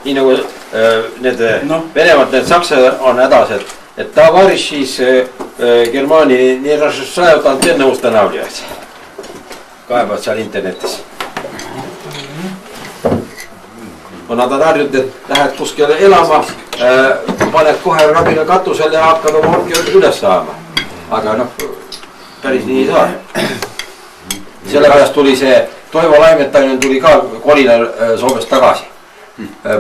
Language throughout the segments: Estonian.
nii nagu need Venemaalt, need Saksa on hädas, et tavarišis Germaani nii rasvusajad antenne ustanavljavad. Kaevad seal internetis. Nad on harjud, et lähed kuskile elama, paned kohe rabina katusel ja hakkad oma orki üles saama. Aga päris nii ei saa. Sellepärast tuli see Toivo Laimettainen tuli ka kolinal Soomest tagasi.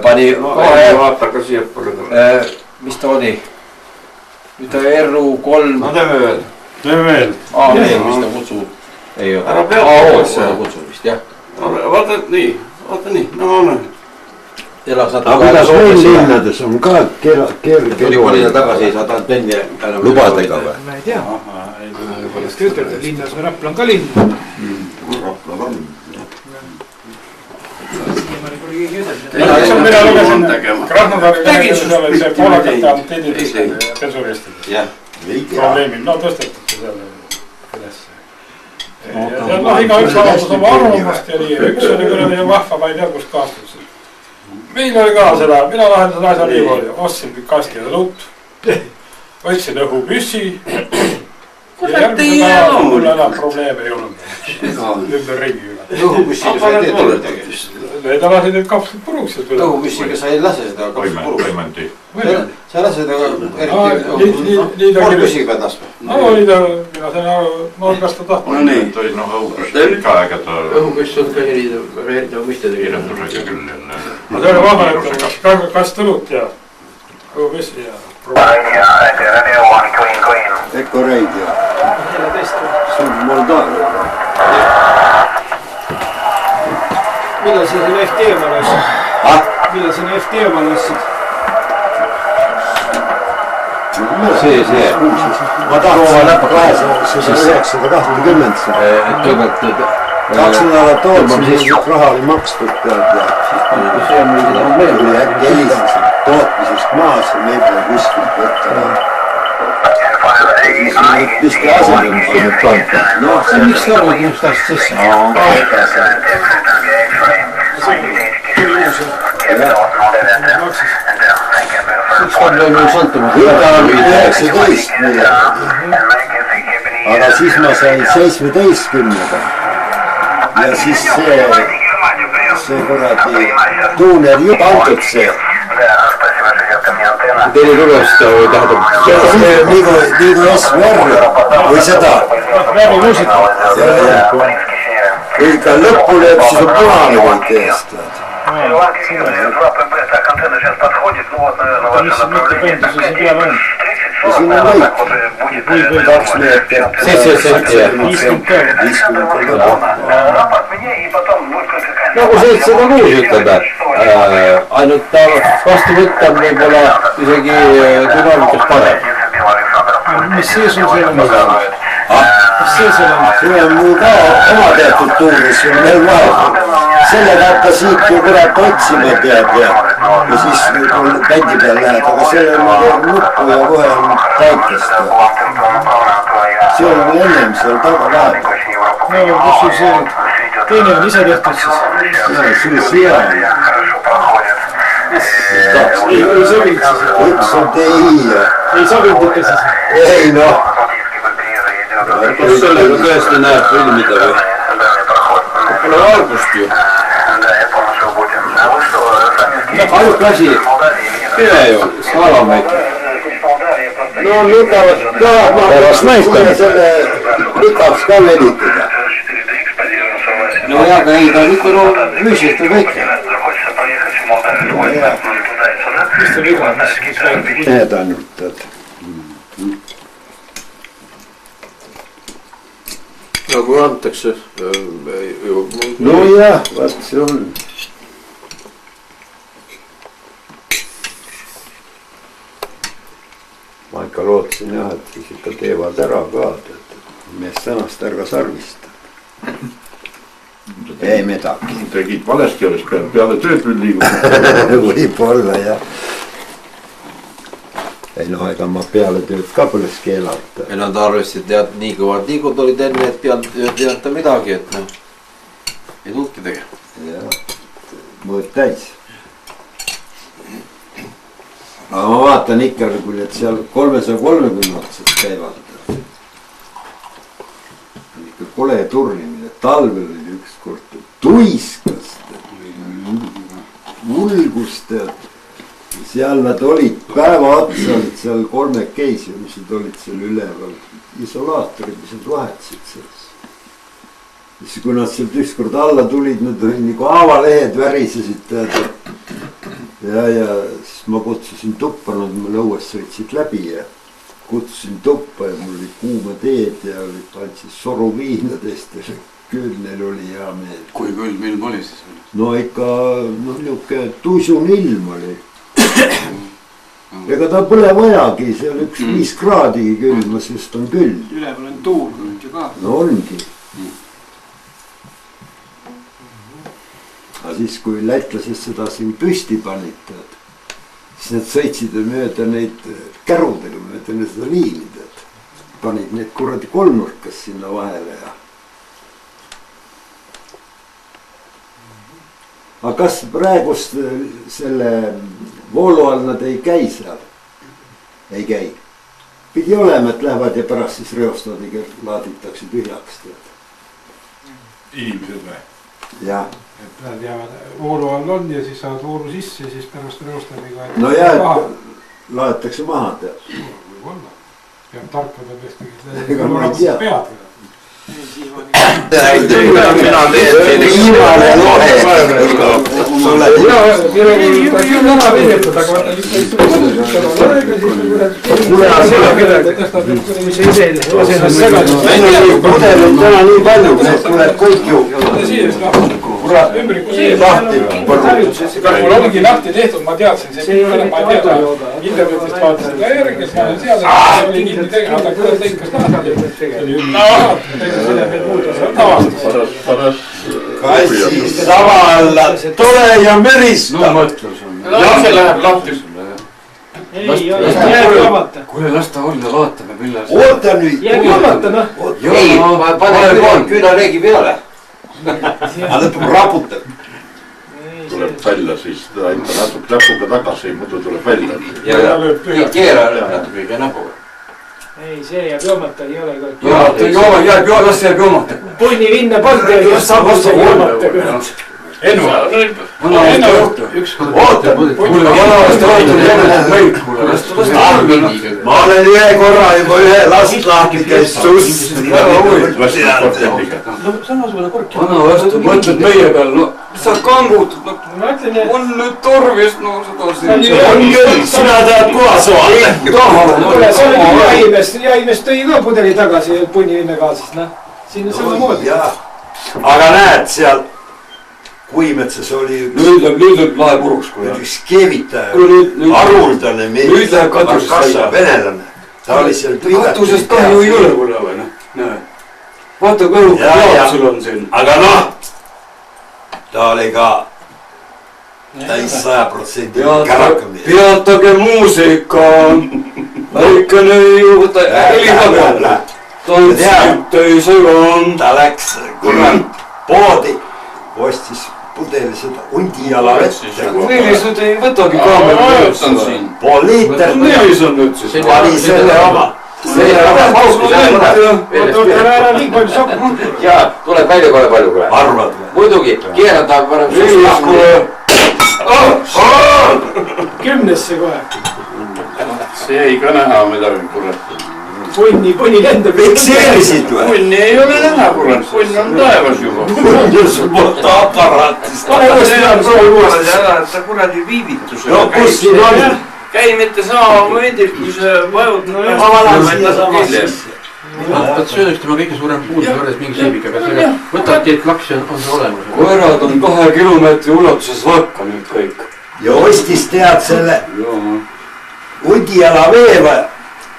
Pani kohe... Vaata ka siia pole tule. Mis ta oli? Mida RU3... No teeme veel. Veel, mis ta kutsub? Ei ole. Ära peab kutsub vist, jah. Vaata nii. No on. Aga kuidas meil linnades on ka kerge... Tuli kolina tagasi, ei saa ta tenne... Lubadega või? Ma ei tea. Kuidas te ütlete, linnas või Rapla on ka linn? Rapla on. Mina lugesin Krasnodari kõnelusel, et see poolakate antennid pensuristid. Probleemid, tõstetakse selle ülesse. Ja iga üks avaldas oma arvamust ja nii. Üks oli küll vahva, ma ei tea, kust kaastus. Meil oli ka seda, mina lahendasin asja niimoodi, ostsin kasti ja lutt, võtsin õhupüssi ja järgmine päeval mul enam probleeme ei olnud ümber ringi üle. Õhupüssiga sa ei tee tegevust. Need alasid need kapslid puruks. Õhupüssiga sa ei lase seda kapslid puruks. Sa ei lase seda korpüssiga pead laskma. No oli ta, mina sain aru, nolgast ta tahtma. No nii. Õhupüss ka ägeda. Õhupüss on ka erinev mõistede kirjeldusega küll. Ma see oli vahva, et kas tõlut ja õhupüssi ja... Eko Radio. See on Moldaavia. Millal sa selle FTM-a lassid? Millal sa selle FTM-a lassid? See. Ma tahtsin 920. Kaks nädalat ootsin, raha oli makstud pead ja tuli äkki helistasin tootmisest maas ja meil pole kuskilt võtta. Pisti asendamised panka. Miks ta oli just täst sisse? Üks on meil sõltumata. Üta oli 19 millega. Aga siis ma sain 17-ga. Ja siis see kuradi tuuner juba antud see. Teine tulest tähendab Niigu SVR või seda. Läbi muusika. Kui ikka lõppu lööb, siis on punane võit eest. Mis mitte penduse siin peal on? Ja siin on võit. 2 meeter. 7 senti. 50 peal. Nagu 706 ütleb, ainult ta vastu võtta on võib-olla isegi dünaamikas parem. Mis see sul seal on? Mis see seal on? See on mul ka oma teatud tuuris, see on meil vahe. Sellega hakka siit ju kurat otsima tead ja siis kui bändi peal lähed, aga selle ma teeb nuppu ja kohe on täitest. See on veel ennem seal taga vahe. No, kus sul see teine on ise tehtud siis? Ja, see siia on. Ei sobinud siis? Üks on tei ja... Ei sobinud ikka siis? Ei noh. Kas sellega tõesti näeb filmida või? Pole valgust ju. Ainult asi, pere ju, salameid. No lükavad ka, ma võin selle lükavs ka leditada. No jaa, aga ei, ta on ikka lüüsist või kõik. Mis ta viga, mis räägib? Need ainult, et... Nagu antakse... No jah, vast see on. Ma ikka lootsin jah, et siis ikka teevad ära ka, et mees tänast ärga sarvista. Ei midagi. Tegid valesti, oleks peale tööd nüüd liiguma. Võib-olla jah. Ei noh, ega ma peale tööd ka põles keelata. Ja nad arvestasid, et nii kõvad liigud olid enne, et pealt ei jätta midagi, et noh, ei tulnudki tegema. Jah, mõõd täis. aga ma vaatan ikka, kui need seal 330-aastased käivad. Ikka kole turnimine, talvel oli ükskord tuiskas, mulgust, seal nad olid, päeva otsa olid seal 3 keisi, mis nad olid seal üleval, isolaatorid, mis nad vahetasid selles. Siis kui nad sealt ükskord alla tulid, nad olid nagu avalehed värisesid ja siis ma kutsusin tuppa, nad mul õues sõitsid läbi ja kutsusin tuppa ja mul oli kuuma teed ja andsid soru viinadest ja küll neil oli hea meel. Kui külm ilm oli siis? No ikka niuke tuisun ilm oli. Ega ta pole vajagi, seal 5 kraadigi külma, sest on küll. Üleval on tuul ju ka. No ongi. Aga siis kui lätlased seda siin püsti panid, siis nad sõitsid mööda neid kärudega, mööda seda liinid, panid need kuradi kolmnurkas sinna vahele ja. Aga kas praegust selle voolu all nad ei käi seal? Ei käi. Pidi olema, et lähevad ja pärast siis reostadiga laaditakse tühjaks. Inimesed või? Jah. Et nad jäävad, voolu all on ja siis saavad voolu sisse ja siis pärast reostadiga. No jah, laetakse maha tead. Võib-olla. Peab tarkada tõesti. Ega ma ei tea. Pead. Mina teen viimane lohe. Pudelit täna nii palju, et tuleb kõik ju lahti. Mul ongi lahti tehtud, ma teadsin, see ma ei tea. Internetist vaatasin ka järgi, ma olen seal, et oli kinni tegema, aga kuidas teikast lahti. Kassi sava alla, tule ja märista. See läheb lahti sulle. Ei, jääb kaamata. Kuule, las ta olla, vaatame millal. Oota nüüd. Jääb kaamata, noh. Ei, pane küünaleegi peale. Aga lõpuks raputab. Tuleb välja, siis ta ikka natuke näpuga tagasi, muidu tuleb välja. Ja keera natuke näpuga. Ei, see jääb joomata, ei ole ka. Las jääb joomata. Punni vinna polnud ja just saab otsa joomata. Ennu. Oota, kuule, vanavasti vaatame mõik. Ma olen ühe korra juba ühe last lahti käis suss. Samasugune kork. Vanavasti mõtled meie peal, no sa kangutad, on nüüd torvist, no seda siin. On küll, sina tead kohas vaata. Jaimest tõi ka pudeli tagasi punni vinna kaasist, noh. Siin on samamoodi. Aga näed seal Kuimetsas oli Nüüd läheb lahe puruks. üks keevitaja, haruldane mees, kassa venelane. Ta oli seal katusest kahju ei ole mulle või, noh. Vaata, kui jaab sul on siin. Aga noh, ta oli ka täis 100% kärakamine. Peatage muusika. Väikene ju võta helitaga. Tantsib ei sõgan. Ta läks kurat poodi, ostis pudeli seda hundijala vette. Millised ei võtagi kaamera. Pool liiter. Millis on nüüd siis? Pani selle oma. Ja tuleb välja kohe palju kohe. Arvad või? Muidugi, keerata parem suust. 10-sse kohe. See ei ka näha midagi, kurat. Punni lendab. Fikseerisid või? Punni ei ole näha, kurat. Punn on taevas juba. Punn on sul võtta aparaatist. Ta kuradi viivitus. No kus siin on? Käi mitte sama momendil, kui see vajud. Ma valan siia samasse. Söödustama kõige suurem puudus võrdes mingi siibikaga, sellega võtad teed klaks ja on see olemas. Koerad on 2 kilomeetri ulatuses vakka nüüd kõik. Ja ostis tead selle hundijala vee või?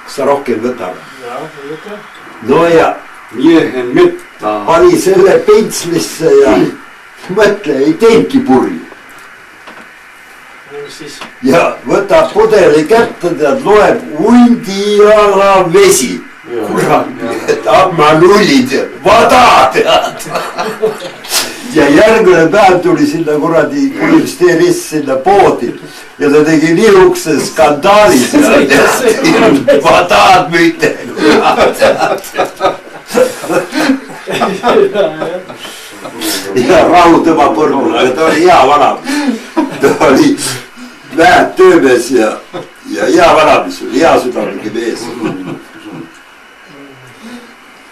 Sa rohkem võtame. No ja pani selle pentslisse ja mõtle, ei teenki purju. Ja võtab pudeli kätte, tead, loeb hundijala vesi. Kurat, et amma nullid ja vada tead. ja järgmine päev tuli sinna kuradi ministeerist sinna poodi ja ta tegi nihukese skandaali seal. Ma tahad müüte. Ja Rahu tema põrmule, ta oli hea vana. Ta oli vähed töömees ja hea vana, mis oli hea südamegi mees.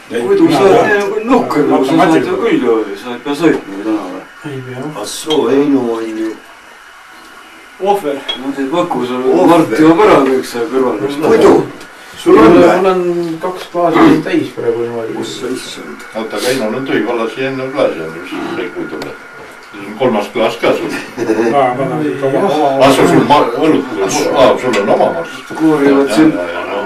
Muidu sa oled nukker, sa saad ju küll ju, sa ei pea sõitma täna või? Ei pea. Assoo Heinu on ju ohver. No see Võku, sul Mart juba ära kõik see kõrval. muidu. Sul on või? Mul on 2 klaasi täis praegu niimoodi. Kus sa issand? oota, aga Heino on tõi vallas ja enne klaasi on, mis kõik muidu on. See on 3. klaas ka sul. Asu sul õlut, sul on oma marst. Koorivad siin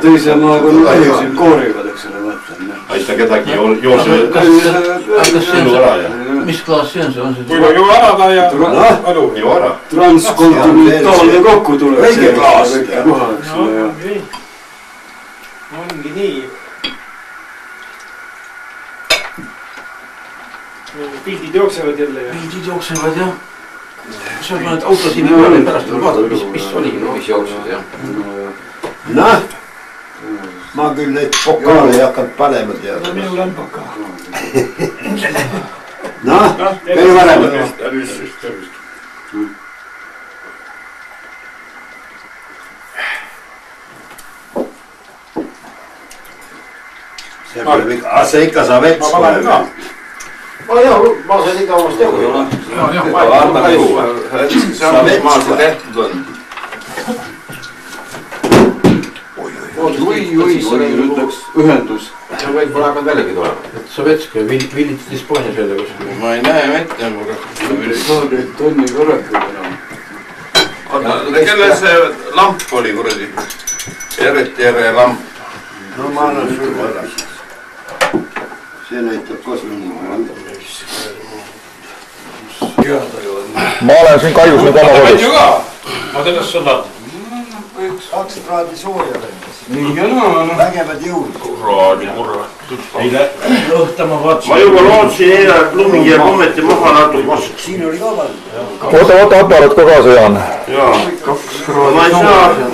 teise maakonna lähisid koorivad, eks ole, mõtlen. Aista kedagi joose elu ära ja. Mis klaas see on? See on see... Kui ju ära ta ja alu. Ju ära. Transkontinentaalne kokku tuleb. Õige klaas. Ongi nii. Pildid jooksevad jälle ja... Pildid jooksevad jah. Sa paned auto siin peale pärast vaadata, mis oli, mis jooksed jah. Noh, ma küll neid pokaale ei hakanud panema teada. No minul on pokaal. Noh, käi varem. See ikka saab vets. Ma sain ikka omast jagu. Maal see tehtud on. Oi, ütleks ühendus. Ja võib pole hakanud väljagi tulema. Sovetska villitid Hispaania selle kuskil. Ma ei näe vette, aga... Saadid tonni korrakud enam. Kelle see lamp oli kuradi? RTR lamp. No ma annan sulle ära siis. See näitab kosmini. Ma olen siin kaius nüüd oma kodus. Ma sellest seda. 2 kraadi sooja vendas. Nii on. Vägevad jõud. Kurra. Lõhtama vaatsin. Ma juba lootsin eile, et lumi jääb ometi maha natuke. Siin oli ka veel. Võta aparaat ka kaasa, Jaan. Jaa. Ma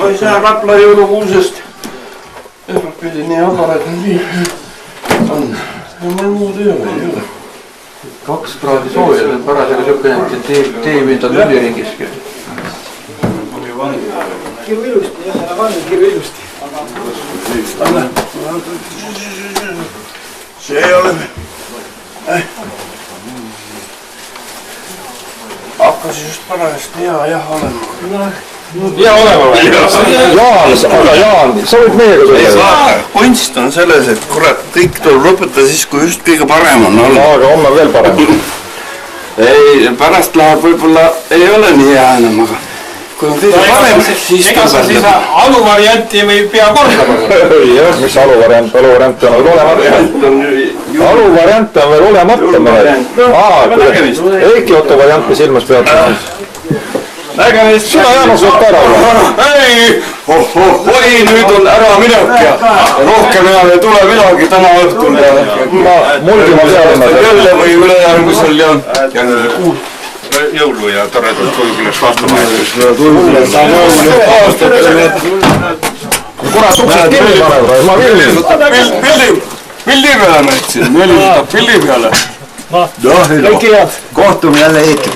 ei saa Rapla jõulukuusest. Esmapidi nii aparaat on. Mul muud ei ole. 2 kraadi sooja, see on parasjagu siukene teevind on üliriingiski. Kiru ilusti, jah, ära vannu kiru ilusti. See ei ole... Hakkas just parajast hea olema. Hea olema või? Jaan, sa võid meiega selle. Kunst on selles, et kurat, kõik tuleb lõpetada siis, kui just kõige parem on olla. Aga homme veel parem. Ei, pärast läheb võib-olla, ei ole nii hea enam, aga kui on kõige parem, siis ega sa siis aluvarianti või pea kordama? Jah, mis aluvariant on veel olemata. Aluvariant on veel olemata. Eiki Otto varianti silmas peab. Sina Jaanus võid ka ära olla. Ei, oi, nüüd on ära minek ja rohkem enam ei tule midagi täna õhtul. Mulgi ma tean. Jälle või ülejärgmisel ja järgmisel kuul. Jõulu ja toredalt kuuleks vastama. Kurat, uksed kinni paneb, ma vilmin. Pildi peale näitsin, pildi peale. Kõik head. Kohtume jälle Eiki.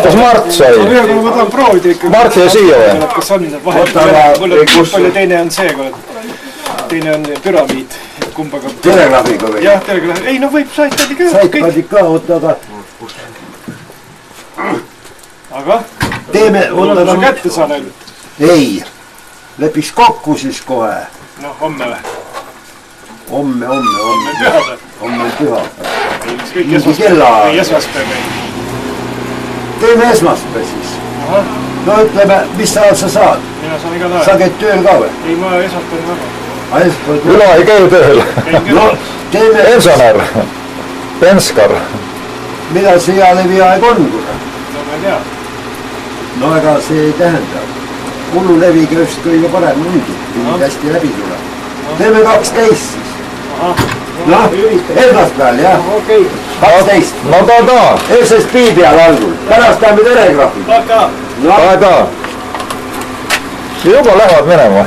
Kas Mart sai? Ma tahan proovida ikka. Mart jäi siia või? Kas on vahet? Mul on palju teine on see, teine on püramiid. Kumbaga? Telegraafiga või? Jah, telegraafiga. Ei, no võib saitpadi ka. Saitpadi ka, oota, aga? Teeme, oota, ma kätte saan ainult. Ei, lepiks kokku siis kohe. No, homme või? Homme. Pühade. Homme püha. Mingi kella. Või esmaspäev. Teeme esmaspäev siis. No ütleme, mis ajal sa saad? Mina saan iga tahe. Sa käid tööl ka või? Ei, ma esmaspäev väga. Üla ei käi tööl. No, teeme... Pensionär. Penskar. Mida see hea levi aeg on, kurat? No ma ei tea. No ega see ei tähenda. Kululeviga just kõige parem ongi. Hästi läbi tuleb. Teeme 12 siis. noh, esmaspäeval jah, 12. no ta. SSP peal algul, pärast läheme telegraafi. ta. juba lähevad minema